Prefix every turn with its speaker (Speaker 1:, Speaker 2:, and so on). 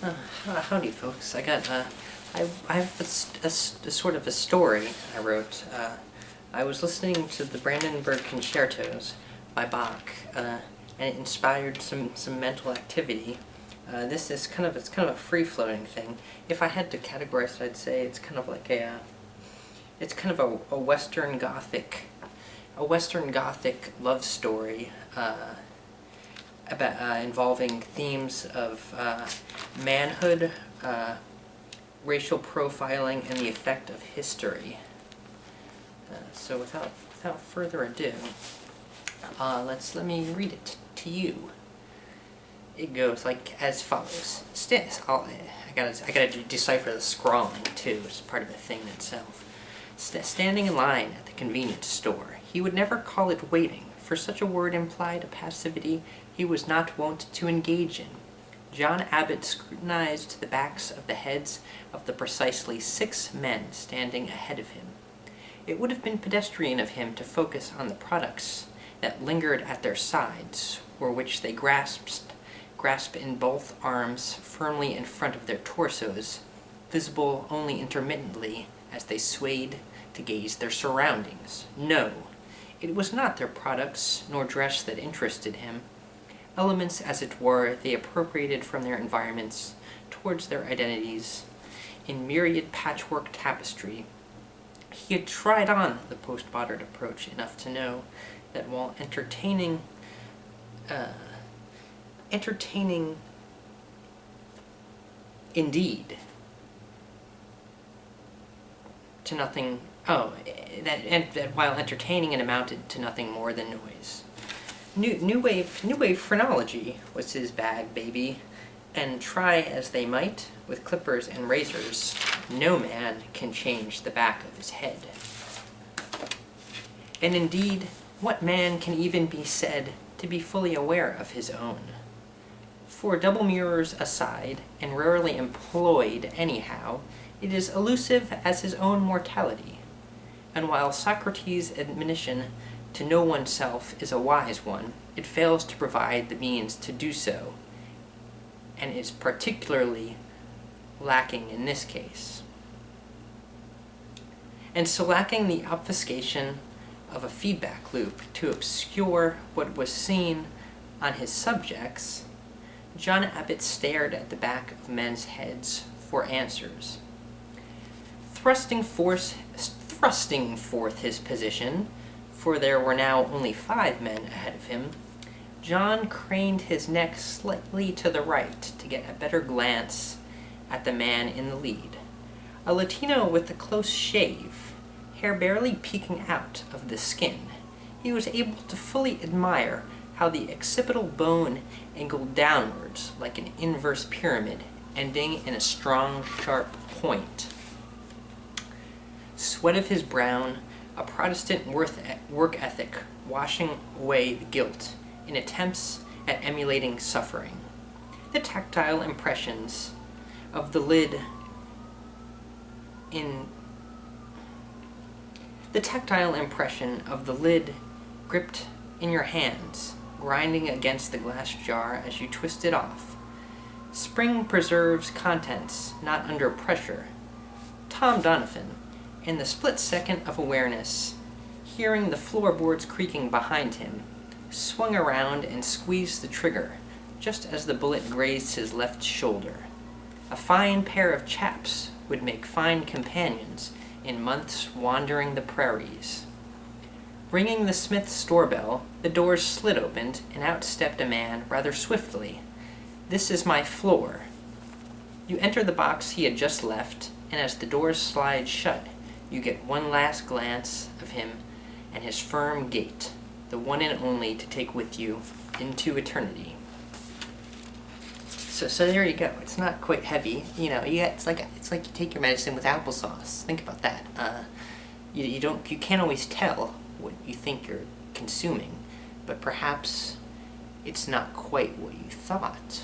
Speaker 1: Howdy, folks. I have a sort of a story I wrote. I was listening to the Brandenburg Concertos by Bach, and it inspired some mental activity. This is it's kind of a free-floating thing. If I had to categorize it, I'd say it's kind of like it's kind of a Western Gothic love story, about involving themes of manhood, racial profiling, and the effect of history. So without further ado, let me read it to you. It goes like as follows. I gotta decipher the scrawling too. It's part of the thing itself. Standing in line at the convenience store, he would never call it waiting, for such a word implied a passivity he was not wont to engage in. John Abbott scrutinized the backs of the heads of the precisely 6 men standing ahead of him. It would have been pedestrian of him to focus on the products that lingered at their sides, or which they grasped in both arms firmly in front of their torsos, visible only intermittently as they swayed to gaze their surroundings. No, it was not their products nor dress that interested him. Elements, as it were, they appropriated from their environments towards their identities in myriad patchwork tapestry. He had tried on the postmodern approach enough to know that while entertaining indeed to nothing, that while entertaining it amounted to nothing more than noise. New wave phrenology was his bag, baby, and try as they might with clippers and razors, no man can change the back of his head. And indeed, what man can even be said to be fully aware of his own? For double mirrors aside, and rarely employed anyhow, it is elusive as his own mortality. And while Socrates' admonition to know oneself is a wise one, it fails to provide the means to do so, and is particularly lacking in this case. And so lacking the obfuscation of a feedback loop to obscure what was seen on his subjects, John Abbott stared at the back of men's heads for answers. Thrusting forth his position, for there were now only 5 men ahead of him, John craned his neck slightly to the right to get a better glance at the man in the lead. A Latino with a close shave, hair barely peeking out of the skin. He was able to fully admire how the occipital bone angled downwards like an inverse pyramid, ending in a strong, sharp point. Sweat of his brow, a Protestant work ethic washing away the guilt in attempts at emulating suffering. The tactile impressions of the lid gripped in your hands, grinding against the glass jar as you twist it off. Spring preserves contents not under pressure. Tom Donovan, in the split second of awareness, hearing the floorboards creaking behind him, swung around and squeezed the trigger, just as the bullet grazed his left shoulder. A fine pair of chaps would make fine companions in months wandering the prairies. Ringing the Smith's doorbell, the doors slid open, and out stepped a man rather swiftly. "This is my floor." You enter the box he had just left, and as the doors slide shut, you get one last glance of him and his firm gait, the one and only to take with you into eternity. So there you go. It's not quite heavy. It's like you take your medicine with applesauce. Think about that. You can't always tell what you think you're consuming, but perhaps it's not quite what you thought.